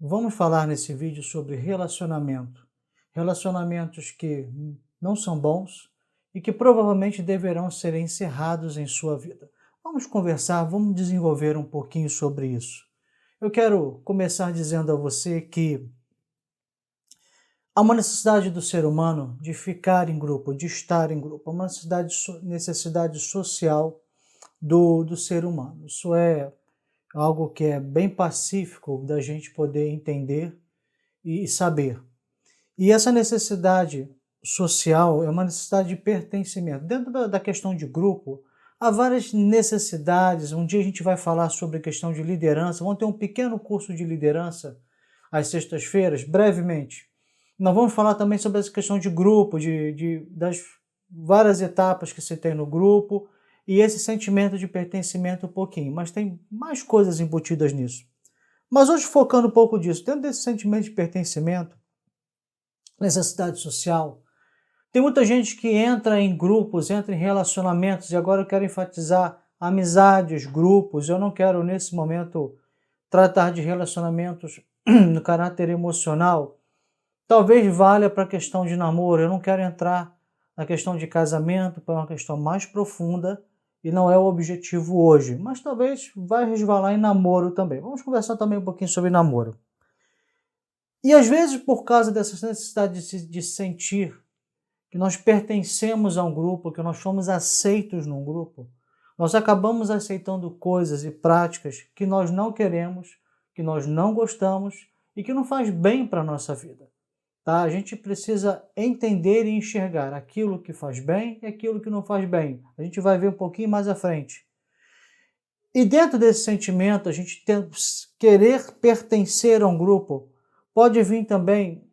Vamos falar nesse vídeo sobre relacionamento. Relacionamentos que não são bons e que provavelmente deverão ser encerrados em sua vida. Vamos conversar, vamos desenvolver um pouquinho sobre isso. Eu quero começar dizendo a você que há uma necessidade do ser humano de ficar em grupo, de estar em grupo, uma necessidade social do ser humano. Isso é algo que é bem pacífico da gente poder entender e saber. E essa necessidade social é uma necessidade de pertencimento. Dentro da questão de grupo, há várias necessidades. Um dia a gente vai falar sobre a questão de liderança. Vamos ter um pequeno curso de liderança às sextas-feiras, brevemente. Nós vamos falar também sobre essa questão de grupo, das várias etapas que se tem no grupo e esse sentimento de pertencimento um pouquinho. Mas tem mais coisas embutidas nisso. Mas hoje, focando um pouco disso, dentro desse sentimento de pertencimento, necessidade social, tem muita gente que entra em grupos, entra em relacionamentos, e agora eu quero enfatizar amizades, grupos. Eu não quero, nesse momento, tratar de relacionamentos no caráter emocional. Talvez valha para a questão de namoro. Eu não quero entrar na questão de casamento, para uma questão mais profunda, e não é o objetivo hoje. Mas talvez vai resvalar em namoro também. Vamos conversar também um pouquinho sobre namoro. E às vezes, por causa dessa necessidade de sentir que nós pertencemos a um grupo, que nós fomos aceitos num grupo, nós acabamos aceitando coisas e práticas que nós não queremos, que nós não gostamos e que não faz bem para a nossa vida. Tá? A gente precisa entender e enxergar aquilo que faz bem e aquilo que não faz bem. A gente vai ver um pouquinho mais à frente. E dentro desse sentimento, a gente querer pertencer a um grupo, pode vir também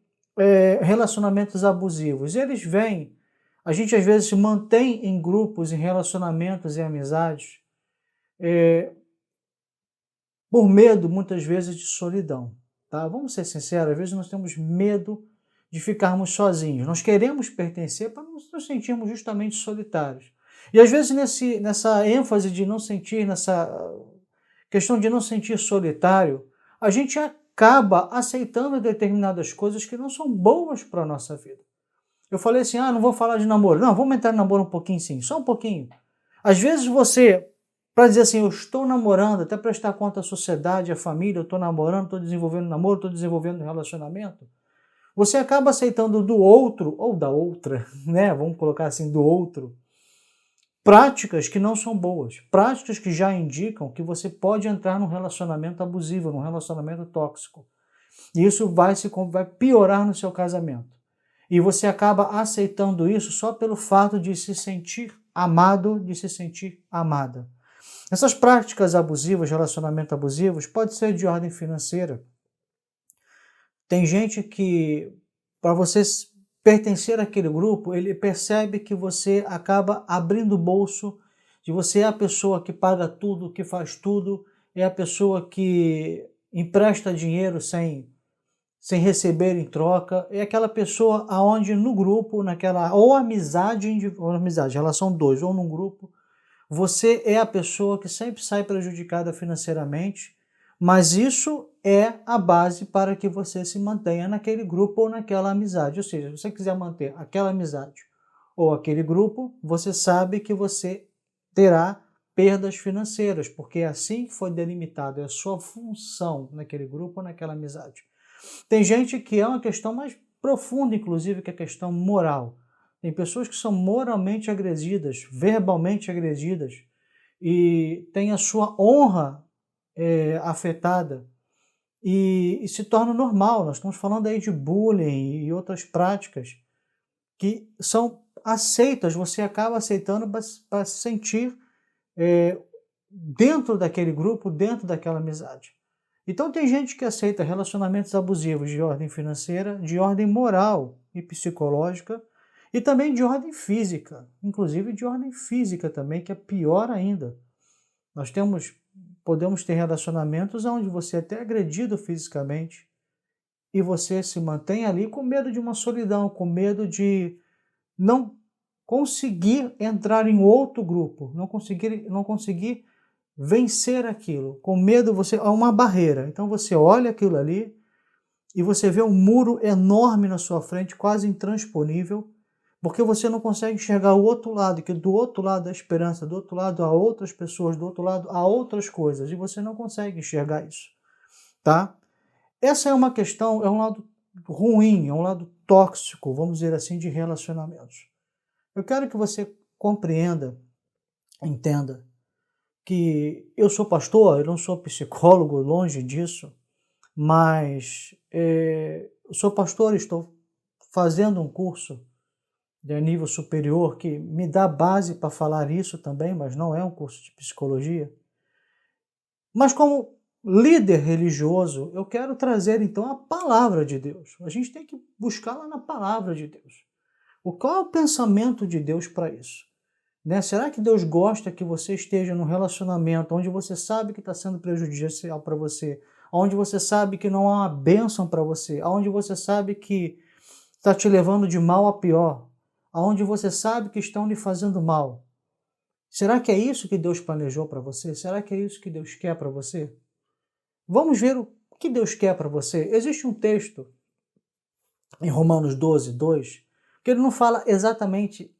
relacionamentos abusivos. Eles vêm, a gente às vezes se mantém em grupos, em relacionamentos e amizades, por medo, muitas vezes, de solidão. Tá? Vamos ser sinceros, às vezes nós temos medo de ficarmos sozinhos. Nós queremos pertencer para não nos sentirmos justamente solitários. E às vezes nessa ênfase de não sentir, nessa questão de não sentir solitário, a gente acaba aceitando determinadas coisas que não são boas para a nossa vida. Eu falei assim, não vou falar de namoro. Não, vamos entrar em namoro um pouquinho sim, só um pouquinho. Às vezes você, para dizer assim, eu estou namorando, até prestar conta à sociedade, à família, eu estou namorando, estou desenvolvendo namoro, estou desenvolvendo relacionamento, você acaba aceitando do outro, ou da outra, né? Vamos colocar assim, do outro, práticas que não são boas, práticas que já indicam que você pode entrar num relacionamento abusivo, num relacionamento tóxico. E isso vai piorar no seu casamento. E você acaba aceitando isso só pelo fato de se sentir amado, de se sentir amada. Essas práticas abusivas, relacionamentos abusivos, pode ser de ordem financeira. Tem gente que, para você pertencer àquele grupo, ele percebe que você acaba abrindo o bolso, que você é a pessoa que paga tudo, que faz tudo, é a pessoa que empresta dinheiro sem receber em troca, é aquela pessoa aonde no grupo, ou amizade, relação dois, ou num grupo, você é a pessoa que sempre sai prejudicada financeiramente, mas isso é a base para que você se mantenha naquele grupo ou naquela amizade. Ou seja, se você quiser manter aquela amizade ou aquele grupo, você sabe que você terá perdas financeiras, porque é assim que foi delimitado, é a sua função naquele grupo ou naquela amizade. Tem gente que é uma questão mais profunda, inclusive, que é a questão moral. Tem pessoas que são moralmente agredidas, verbalmente agredidas, e tem a sua honra afetada, e se torna normal. Nós estamos falando aí de bullying e outras práticas que são aceitas, você acaba aceitando para se sentir dentro daquele grupo, dentro daquela amizade. Então tem gente que aceita relacionamentos abusivos de ordem financeira, de ordem moral e psicológica, e também de ordem física, inclusive de ordem física também, que é pior ainda. Podemos ter relacionamentos onde você é até agredido fisicamente e você se mantém ali com medo de uma solidão, com medo de não conseguir entrar em outro grupo, não conseguir vencer aquilo. Com medo, há uma barreira. Então você olha aquilo ali e você vê um muro enorme na sua frente, quase intransponível, porque você não consegue enxergar o outro lado, que do outro lado há esperança, do outro lado há outras pessoas, do outro lado há outras coisas, e você não consegue enxergar isso, tá? Essa é uma questão, é um lado ruim, é um lado tóxico, vamos dizer assim, de relacionamentos. Eu quero que você compreenda, entenda, que eu sou pastor, eu não sou psicólogo, longe disso, mas eu sou pastor e estou fazendo um curso de nível superior que me dá base para falar isso também, mas não é um curso de psicologia. Mas como líder religioso, eu quero trazer então a palavra de Deus. A gente tem que buscar lá na palavra de Deus. Qual é o pensamento de Deus para isso? Né? Será que Deus gosta que você esteja num relacionamento onde você sabe que está sendo prejudicial para você, onde você sabe que não há uma bênção para você, onde você sabe que está te levando de mal a pior, onde você sabe que estão lhe fazendo mal? Será que é isso que Deus planejou para você? Será que é isso que Deus quer para você? Vamos ver o que Deus quer para você. Existe um texto em Romanos 12, 2, que ele não fala exatamente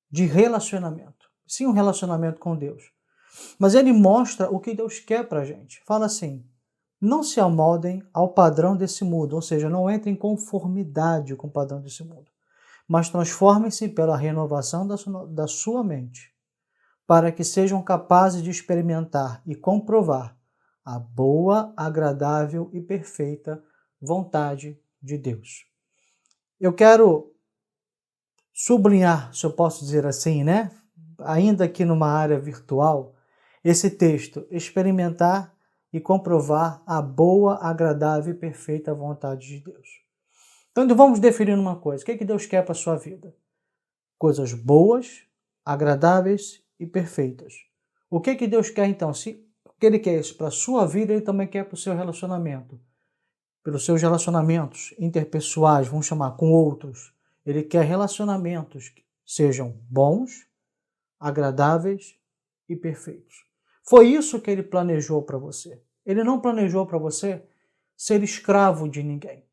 de relacionamento, sim um relacionamento com Deus. Mas ele mostra o que Deus quer para a gente. Fala assim, não se amoldem ao padrão desse mundo, ou seja, não entrem em conformidade com o padrão desse mundo, mas transformem-se pela renovação da sua mente, para que sejam capazes de experimentar e comprovar a boa, agradável e perfeita vontade de Deus. Eu quero sublinhar, se eu posso dizer assim, né? Ainda aqui numa área virtual, esse texto, experimentar e comprovar a boa, agradável e perfeita vontade de Deus. Então vamos definir uma coisa, o que Deus quer para a sua vida? Coisas boas, agradáveis e perfeitas. O que Deus quer então? Se o que Ele quer isso para a sua vida, Ele também quer para o seu relacionamento. Pelos seus relacionamentos interpessoais, vamos chamar, com outros. Ele quer relacionamentos que sejam bons, agradáveis e perfeitos. Foi isso que Ele planejou para você. Ele não planejou para você ser escravo de ninguém.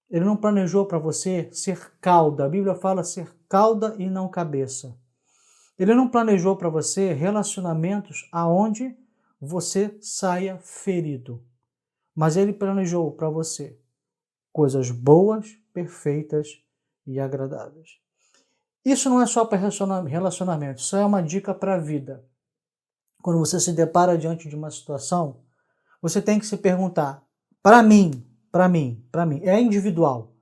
Ele não planejou para você ser cauda. A Bíblia fala ser cauda e não cabeça. Ele não planejou para você relacionamentos aonde você saia ferido. Mas Ele planejou para você coisas boas, perfeitas e agradáveis. Isso não é só para relacionamento, isso é uma dica para a vida. Quando você se depara diante de uma situação, você tem que se perguntar, para mim, é individual.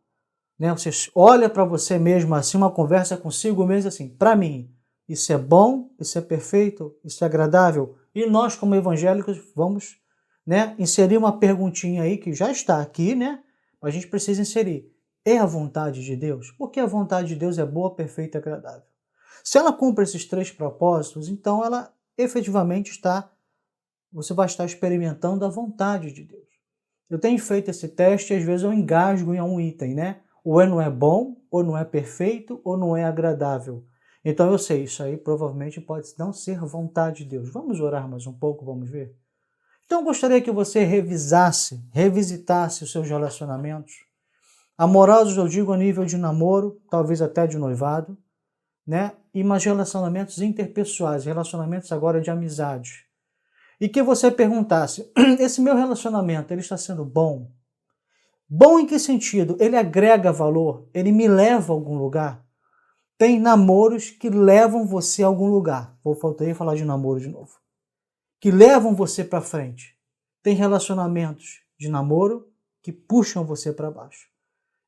Né? Você olha para você mesmo assim, uma conversa consigo mesmo assim, para mim, isso é bom, isso é perfeito, isso é agradável. E nós, como evangélicos, vamos, né, inserir uma perguntinha aí que já está aqui, né? A gente precisa inserir. É a vontade de Deus? Porque a vontade de Deus é boa, perfeita e agradável. Se ela cumpre esses 3 propósitos, então ela efetivamente você vai estar experimentando a vontade de Deus. Eu tenho feito esse teste e às vezes eu engasgo em um item, né? Ou não é bom, ou não é perfeito, ou não é agradável. Então eu sei, isso aí provavelmente pode não ser vontade de Deus. Vamos orar mais um pouco, vamos ver? Então eu gostaria que você revisitasse os seus relacionamentos. Amorosos, eu digo a nível de namoro, talvez até de noivado, né? E mais relacionamentos interpessoais, relacionamentos agora de amizade. E que você perguntasse, esse meu relacionamento, ele está sendo bom? Bom em que sentido? Ele agrega valor? Ele me leva a algum lugar? Tem namoros que levam você a algum lugar. Faltei falar de namoro de novo. Que levam você para frente. Tem relacionamentos de namoro que puxam você para baixo.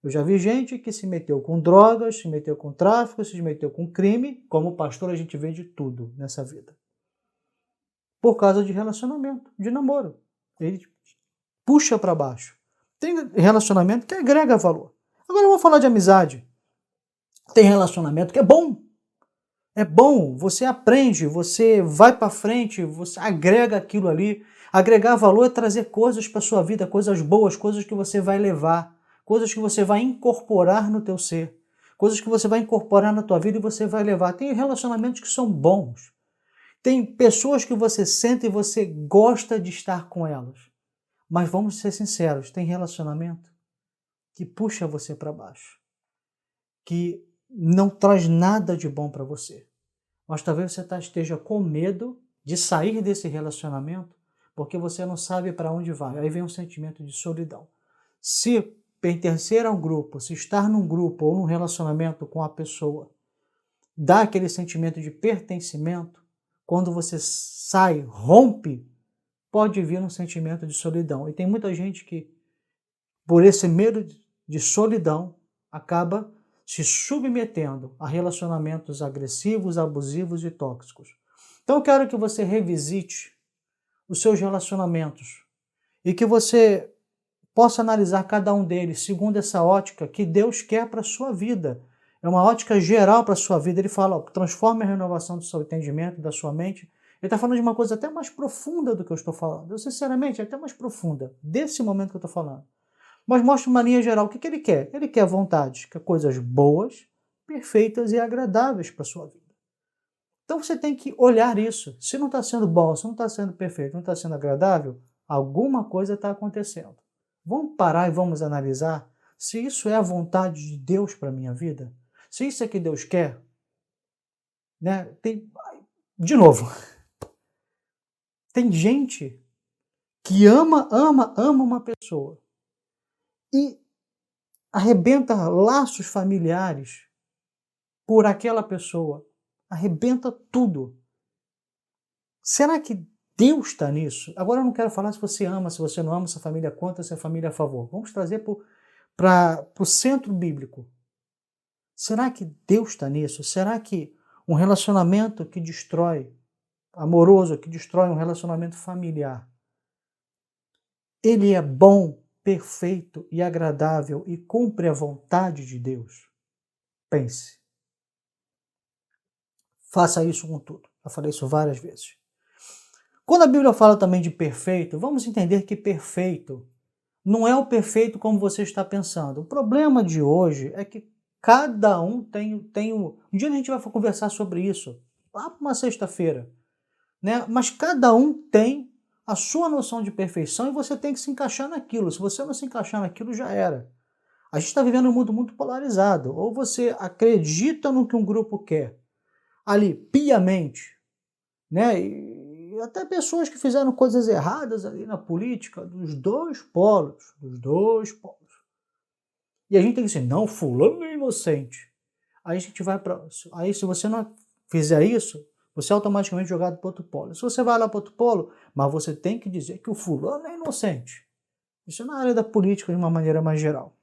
Eu já vi gente que se meteu com drogas, se meteu com tráfico, se meteu com crime. Como pastor, a gente vê de tudo nessa vida. Por causa de relacionamento, de namoro. Ele puxa para baixo. Tem relacionamento que agrega valor. Agora eu vou falar de amizade. Tem relacionamento que é bom. É bom, você aprende, você vai para frente, você agrega aquilo ali. Agregar valor é trazer coisas para sua vida, coisas boas, coisas que você vai levar, coisas que você vai incorporar no teu ser, coisas que você vai incorporar na tua vida e você vai levar. Tem relacionamentos que são bons. Tem pessoas que você sente e você gosta de estar com elas. Mas vamos ser sinceros, tem relacionamento que puxa você para baixo, que não traz nada de bom para você. Mas talvez você esteja com medo de sair desse relacionamento porque você não sabe para onde vai. Aí vem um sentimento de solidão. Se pertencer a um grupo, se estar num grupo ou num relacionamento com a pessoa, dá aquele sentimento de pertencimento, quando você sai, rompe, pode vir um sentimento de solidão. E tem muita gente que, por esse medo de solidão, acaba se submetendo a relacionamentos agressivos, abusivos e tóxicos. Então eu quero que você revisite os seus relacionamentos e que você possa analisar cada um deles segundo essa ótica que Deus quer para a sua vida. É uma ótica geral para a sua vida. Ele fala, transforme a renovação do seu entendimento, da sua mente. Ele está falando de uma coisa até mais profunda do que eu estou falando. Eu, sinceramente, até mais profunda, desse momento que eu estou falando. Mas mostra uma linha geral. O que ele quer? Ele quer vontade, quer coisas boas, perfeitas e agradáveis para a sua vida. Então você tem que olhar isso. Se não está sendo bom, se não está sendo perfeito, não está sendo agradável, alguma coisa está acontecendo. Vamos parar e vamos analisar se isso é a vontade de Deus para a minha vida? Se isso é que Deus quer? Né? De novo, tem gente que ama uma pessoa e arrebenta laços familiares por aquela pessoa, arrebenta tudo. Será que Deus está nisso? Agora eu não quero falar se você ama, se você não ama, se a família é contra, se a família é a favor. Vamos trazer para o centro bíblico. Será que Deus está nisso? Será que um relacionamento que destrói, amoroso, que destrói um relacionamento familiar, ele é bom, perfeito e agradável e cumpre a vontade de Deus? Pense. Faça isso com tudo. Eu falei isso várias vezes. Quando a Bíblia fala também de perfeito, vamos entender que perfeito não é o perfeito como você está pensando. O problema de hoje é que cada um tem um dia a gente vai conversar sobre isso, lá para uma sexta-feira, né? Mas cada um tem a sua noção de perfeição e você tem que se encaixar naquilo. Se você não se encaixar naquilo, já era. A gente está vivendo um mundo muito polarizado. Ou você acredita no que um grupo quer, ali, piamente, né? E até pessoas que fizeram coisas erradas ali na política, dos dois polos, dos dois polos. E a gente tem que dizer, não, fulano é inocente. Aí a gente vai para... Aí se você não fizer isso, você é automaticamente jogado para outro polo. Se você vai lá para outro polo, mas você tem que dizer que o fulano é inocente. Isso é na área da política de uma maneira mais geral.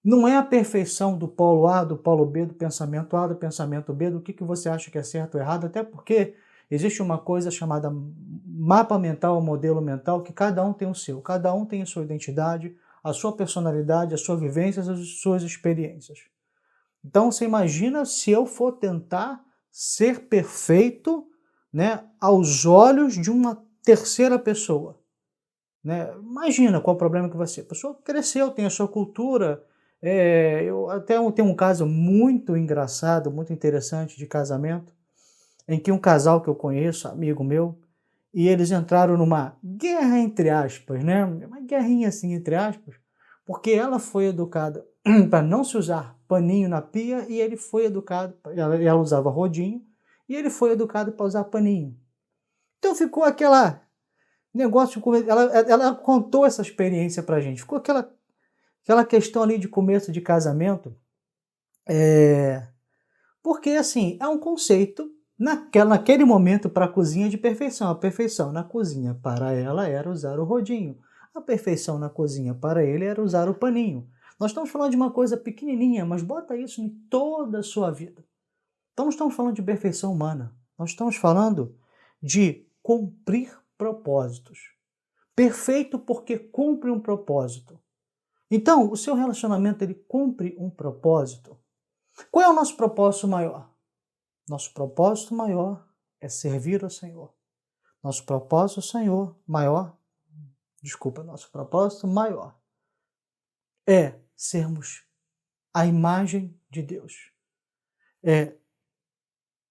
Não é a perfeição do polo A, do polo B, do pensamento A, do pensamento B, do que você acha que é certo ou errado, até porque existe uma coisa chamada mapa mental, modelo mental, que cada um tem o seu, cada um tem a sua identidade, a sua personalidade, a sua vivência, as suas experiências. Então você imagina se eu for tentar ser perfeito, né, aos olhos de uma terceira pessoa. Né? Imagina qual o problema que vai ser. A pessoa cresceu, tem a sua cultura. Eu até tenho um caso muito engraçado, muito interessante de casamento, em que um casal que eu conheço, amigo meu, e eles entraram numa guerra entre aspas, né? Uma guerrinha assim entre aspas, porque ela foi educada para não se usar paninho na pia e ele foi educado, ela usava rodinho, e ele foi educado para usar paninho. Então ficou aquela negócio, ela contou essa experiência pra gente, ficou aquela questão ali de começo de casamento, porque assim, é um conceito naquele momento para a cozinha de perfeição. A perfeição na cozinha para ela era usar o rodinho, a perfeição na cozinha para ele era usar o paninho. Nós estamos falando de uma coisa pequenininha, mas bota isso em toda a sua vida. Então não estamos falando de perfeição humana, nós estamos falando de cumprir propósitos. Perfeito porque cumpre um propósito. Então, o seu relacionamento ele cumpre um propósito. Qual é o nosso propósito maior? Nosso propósito maior é servir ao Senhor. Nosso propósito nosso propósito maior é sermos a imagem de Deus.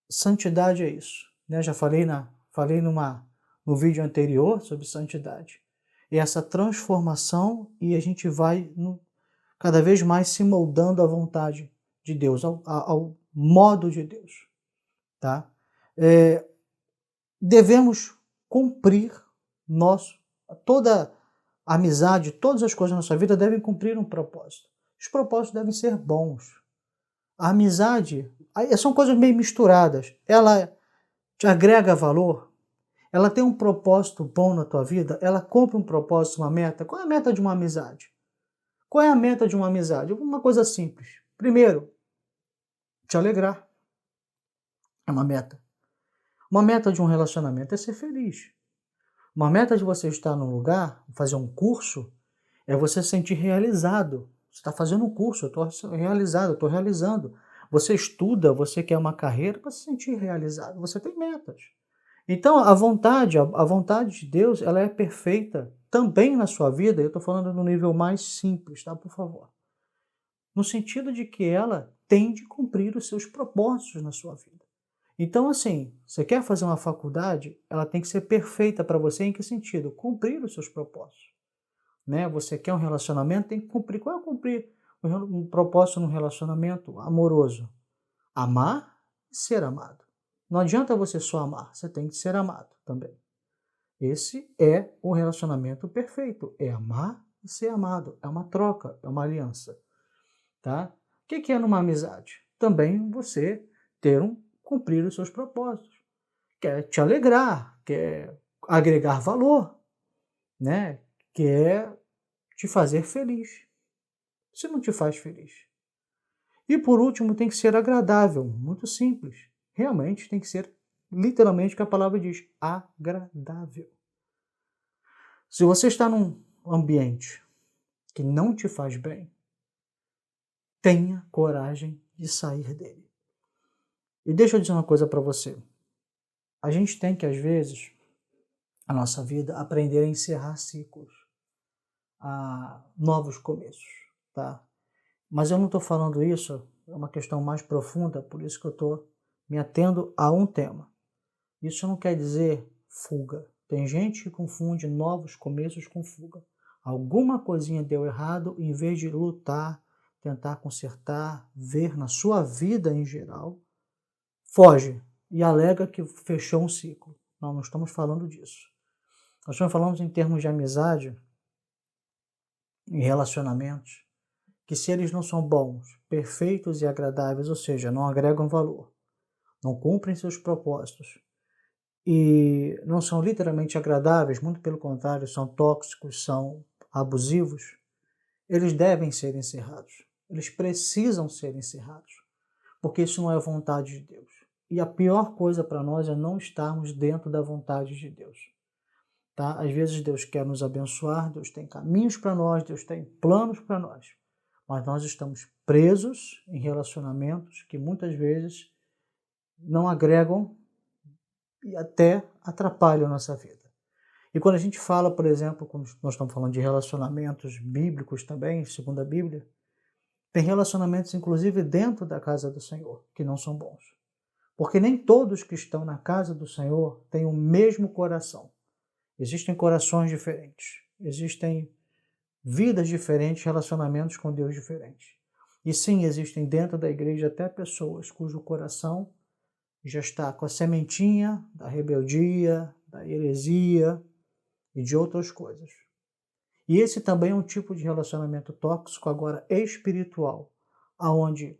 Santidade é isso. Né? Já falei no vídeo anterior sobre santidade. essa transformação e a gente vai cada vez mais se moldando à vontade de Deus, ao modo de Deus, tá? Devemos cumprir toda amizade, todas as coisas na nossa vida devem cumprir um propósito. Os propósitos devem ser bons. A amizade, são coisas meio misturadas. Ela te agrega valor, ela tem um propósito bom na tua vida, ela cumpre um propósito, uma meta. Qual é a meta de uma amizade? Qual é a meta de uma amizade? Uma coisa simples. Primeiro, te alegrar. É uma meta. Uma meta de um relacionamento é ser feliz. Uma meta de você estar num lugar, fazer um curso, é você se sentir realizado. Você está fazendo um curso, eu estou realizado, eu estou realizando. Você estuda, você quer uma carreira para se sentir realizado. Você tem metas. Então, a vontade de Deus, ela é perfeita também na sua vida. Eu estou falando no nível mais simples, tá? Por favor. No sentido de que ela tem de cumprir os seus propósitos na sua vida. Então, assim, você quer fazer uma faculdade, ela tem que ser perfeita para você em que sentido? Cumprir os seus propósitos. Né? Você quer um relacionamento, tem que cumprir. Qual é cumprir um propósito num relacionamento amoroso? Amar e ser amado. Não adianta você só amar, você tem que ser amado também. Esse é o relacionamento perfeito, é amar e ser amado, é uma troca, é uma aliança. Tá? O que é numa amizade? Também você cumprir os seus propósitos. Quer te alegrar, quer agregar valor, né? Quer te fazer feliz. Se não te faz feliz. E por último, tem que ser agradável, muito simples. Realmente tem que ser, literalmente, o que a palavra diz, agradável. Se você está num ambiente que não te faz bem, tenha coragem de sair dele. E deixa eu dizer uma coisa para você. A gente tem que, às vezes, a nossa vida, aprender a encerrar ciclos, a novos começos, tá? Mas eu não estou falando isso, é uma questão mais profunda, por isso que eu estou me atendo a um tema. Isso não quer dizer fuga. Tem gente que confunde novos começos com fuga. Alguma coisinha deu errado, em vez de lutar, tentar consertar, ver na sua vida em geral, foge e alega que fechou um ciclo. Não estamos falando disso. Nós estamos falando em termos de amizade, em relacionamentos, que se eles não são bons, perfeitos e agradáveis, ou seja, não agregam valor, não cumprem seus propósitos e não são literalmente agradáveis, muito pelo contrário, são tóxicos, são abusivos, eles devem ser encerrados. Eles precisam ser encerrados, porque isso não é vontade de Deus. E a pior coisa para nós é não estarmos dentro da vontade de Deus. Tá? Às vezes Deus quer nos abençoar, Deus tem caminhos para nós, Deus tem planos para nós. Mas nós estamos presos em relacionamentos que muitas vezes não agregam e até atrapalham a nossa vida. E quando a gente fala, por exemplo, como nós estamos falando de relacionamentos bíblicos também, segundo a Bíblia, tem relacionamentos, inclusive, dentro da casa do Senhor, que não são bons. Porque nem todos que estão na casa do Senhor têm o mesmo coração. Existem corações diferentes, existem vidas diferentes, relacionamentos com Deus diferentes. E sim, existem dentro da igreja até pessoas cujo coração já está com a sementinha da rebeldia, da heresia e de outras coisas. E esse também é um tipo de relacionamento tóxico, agora espiritual, aonde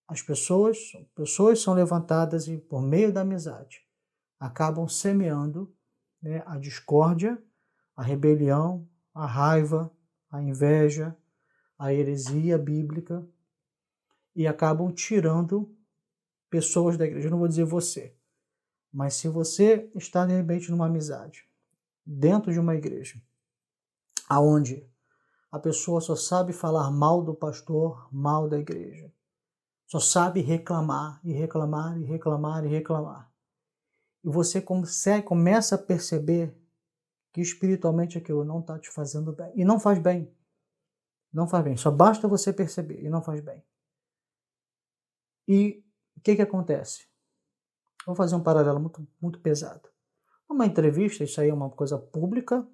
as pessoas são levantadas e, por meio da amizade, acabam semeando, né, a discórdia, a rebelião, a raiva, a inveja, a heresia bíblica e acabam tirando pessoas da igreja. Eu não vou dizer você, mas se você está de repente numa amizade, dentro de uma igreja, aonde a pessoa só sabe falar mal do pastor, mal da igreja, só sabe reclamar e reclamar e reclamar e reclamar, e você começa a perceber que espiritualmente aquilo não está te fazendo bem, e não faz bem. Não faz bem, só basta você perceber, e não faz bem. E o que acontece? Vou fazer um paralelo muito, muito pesado. Uma entrevista, isso aí é uma coisa pública,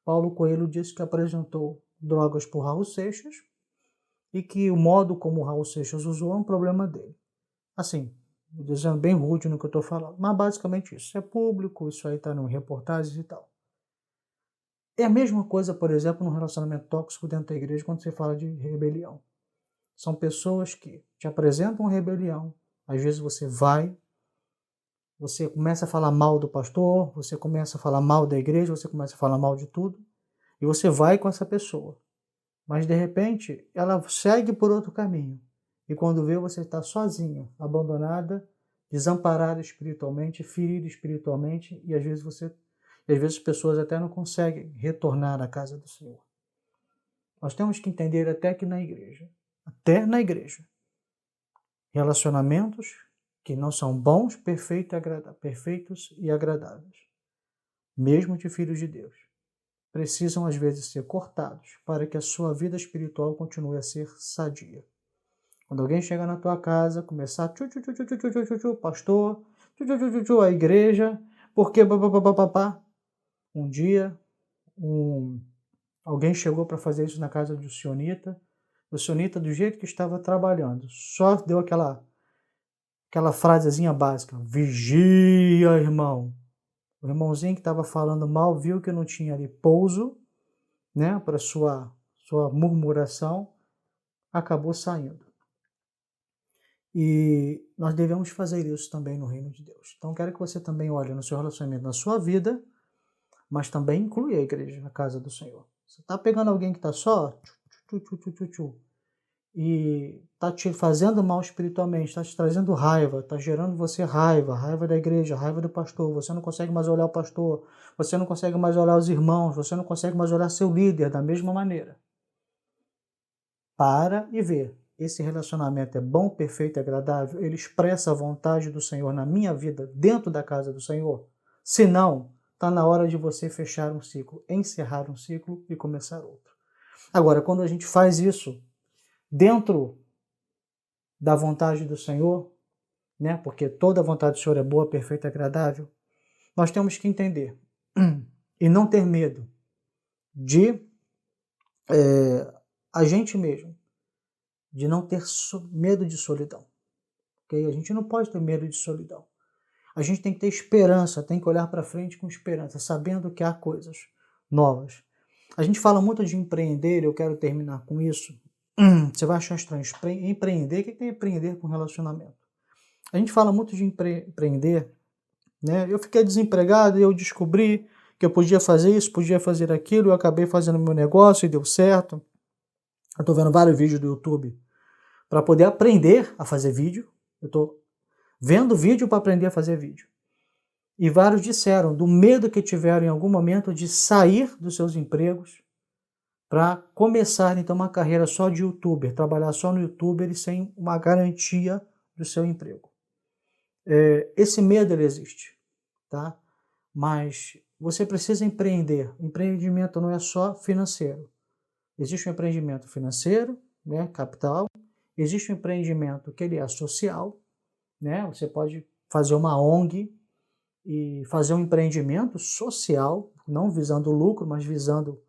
Paulo Coelho disse que apresentou drogas para o Raul Seixas e que o modo como o Raul Seixas usou é um problema dele. Assim, dizendo bem rude no que eu estou falando, mas basicamente isso é público, isso aí está em reportagens e tal. É a mesma coisa, por exemplo, no relacionamento tóxico dentro da igreja, quando você fala de rebelião. São pessoas que te apresentam rebelião, às vezes você começa a falar mal do pastor, você começa a falar mal da igreja, você começa a falar mal de tudo, e você vai com essa pessoa. Mas, de repente, ela segue por outro caminho. E quando vê, você está sozinha, abandonada, desamparada espiritualmente, ferida espiritualmente, e às vezes as pessoas até não conseguem retornar à casa do Senhor. Nós temos que entender até na igreja, relacionamentos que não são bons, perfeitos e agradáveis, mesmo de filhos de Deus, precisam às vezes ser cortados para que a sua vida espiritual continue a ser sadia. Quando alguém chega na tua casa, começar pastor, a igreja, porque um dia alguém chegou para fazer isso na casa do sionita, o sionita do jeito que estava trabalhando, só deu aquela frasezinha básica, vigia, irmão. O irmãozinho que estava falando mal viu que não tinha ali pouso, né, para sua murmuração, acabou saindo. E nós devemos fazer isso também no reino de Deus. Então, quero que você também olhe no seu relacionamento, na sua vida, mas também inclui a igreja, a casa do Senhor. Você está pegando alguém que está só e está te fazendo mal espiritualmente, está te trazendo raiva, está gerando você raiva da igreja, raiva do pastor, você não consegue mais olhar o pastor, você não consegue mais olhar os irmãos, você não consegue mais olhar seu líder da mesma maneira. Para e vê. Esse relacionamento é bom, perfeito e agradável? Ele expressa a vontade do Senhor na minha vida, dentro da casa do Senhor? Se não, está na hora de você fechar um ciclo, encerrar um ciclo e começar outro. Agora, quando a gente faz isso dentro da vontade do Senhor, né? Porque toda a vontade do Senhor é boa, perfeita e agradável, nós temos que entender e não ter medo de a gente mesmo, de não ter medo de solidão. Okay? A gente não pode ter medo de solidão. A gente tem que ter esperança, tem que olhar para frente com esperança, sabendo que há coisas novas. A gente fala muito de empreender, eu quero terminar com isso. Você vai achar estranho. Empreender, o que tem empreender com relacionamento? A gente fala muito de empreender, né? Eu fiquei desempregado e eu descobri que eu podia fazer isso, podia fazer aquilo, eu acabei fazendo meu negócio e deu certo. Eu estou vendo vários vídeos do YouTube para poder aprender a fazer vídeo. Eu estou vendo vídeo para aprender a fazer vídeo. E vários disseram do medo que tiveram em algum momento de sair dos seus empregos para começar então uma carreira só de youtuber, trabalhar só no youtuber e sem uma garantia do seu emprego. Esse medo ele existe, tá? Mas você precisa empreender. Empreendimento não é só financeiro. Existe um empreendimento financeiro, né, capital. Existe um empreendimento que ele é social, né? Você pode fazer uma ONG e fazer um empreendimento social, não visando lucro, mas visando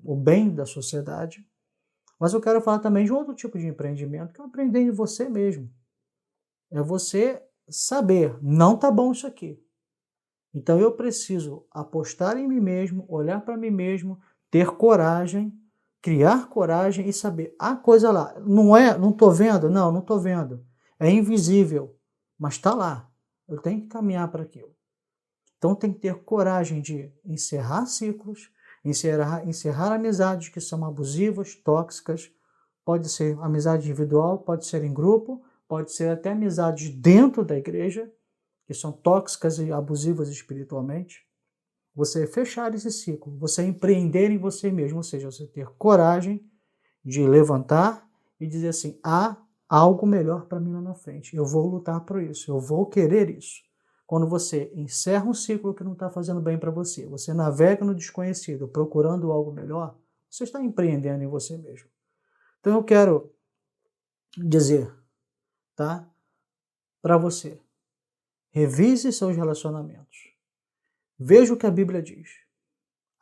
o bem da sociedade. Mas eu quero falar também de outro tipo de empreendimento, que é o empreender em você mesmo. É você saber, não tá bom isso aqui. Então eu preciso apostar em mim mesmo, olhar para mim mesmo, ter coragem, criar coragem e saber, a coisa lá, não tô vendo? Não tô vendo. É invisível, mas está lá. Eu tenho que caminhar para aquilo. Então tem que ter coragem de encerrar ciclos, encerrar amizades que são abusivas, tóxicas. Pode ser amizade individual, pode ser em grupo, pode ser até amizades dentro da igreja, que são tóxicas e abusivas espiritualmente. Você fechar esse ciclo, você empreender em você mesmo, ou seja, você ter coragem de levantar e dizer assim, há algo melhor para mim lá na frente, eu vou lutar por isso, eu vou querer isso. Quando você encerra um ciclo que não está fazendo bem para você, você navega no desconhecido procurando algo melhor, você está empreendendo em você mesmo. Então eu quero dizer, tá, para você, revise seus relacionamentos. Veja o que a Bíblia diz.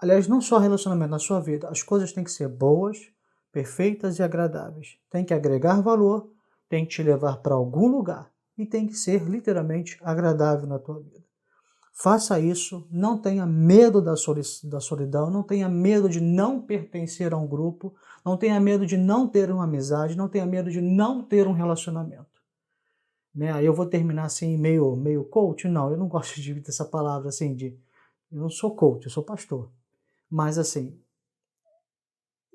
aliás, não só relacionamento, na sua vida, as coisas têm que ser boas, perfeitas e agradáveis. Tem que agregar valor, tem que te levar para algum lugar e tem que ser literalmente agradável na tua vida. Faça isso, não tenha medo da solidão, não tenha medo de não pertencer a um grupo, não tenha medo de não ter uma amizade, não tenha medo de não ter um relacionamento. Né? Aí eu vou terminar assim, meio coach? Não, eu não gosto dessa palavra assim, eu não sou coach, eu sou pastor. Mas assim,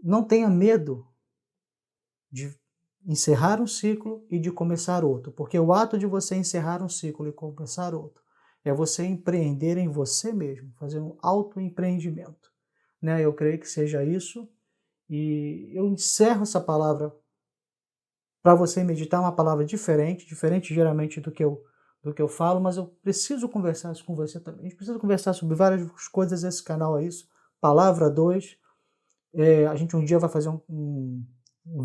não tenha medo de encerrar um ciclo e de começar outro, porque o ato de você encerrar um ciclo e começar outro é você empreender em você mesmo, fazer um autoempreendimento. Né? Eu creio que seja isso, e eu encerro essa palavra para você meditar, uma palavra diferente geralmente do que eu falo, mas eu preciso conversar isso com você também. A gente precisa conversar sobre várias coisas, esse canal é isso, Palavra 2. A gente um dia vai fazer um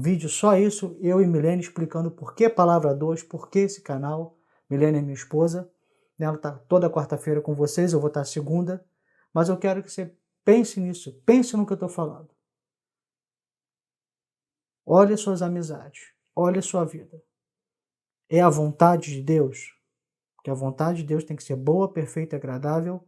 vídeo só isso, eu e Milene explicando por que Palavra 2, por que esse canal. Milene é minha esposa, ela está toda quarta-feira com vocês, eu vou estar segunda, mas eu quero que você pense nisso, pense no que eu estou falando. Olhe suas amizades, olhe a sua vida. É a vontade de Deus? Porque a vontade de Deus tem que ser boa, perfeita e agradável.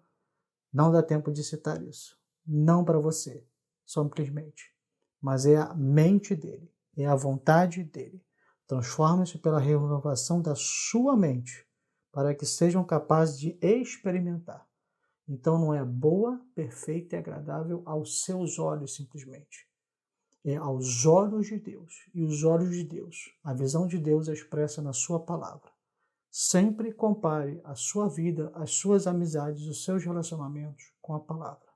Não dá tempo de citar isso. Não para você, simplesmente. Mas é a mente dele, é a vontade dele. Transforme-se pela renovação da sua mente, para que sejam capazes de experimentar. Então não é boa, perfeita e agradável aos seus olhos, simplesmente. É aos olhos de Deus. E os olhos de Deus, a visão de Deus é expressa na sua palavra. Sempre compare a sua vida, as suas amizades, os seus relacionamentos com a palavra.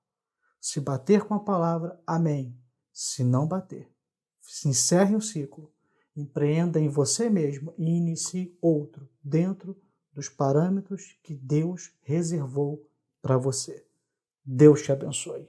Se bater com a palavra, amém. Se não bater, se encerre o ciclo, empreenda em você mesmo e inicie outro dentro dos parâmetros que Deus reservou para você. Deus te abençoe.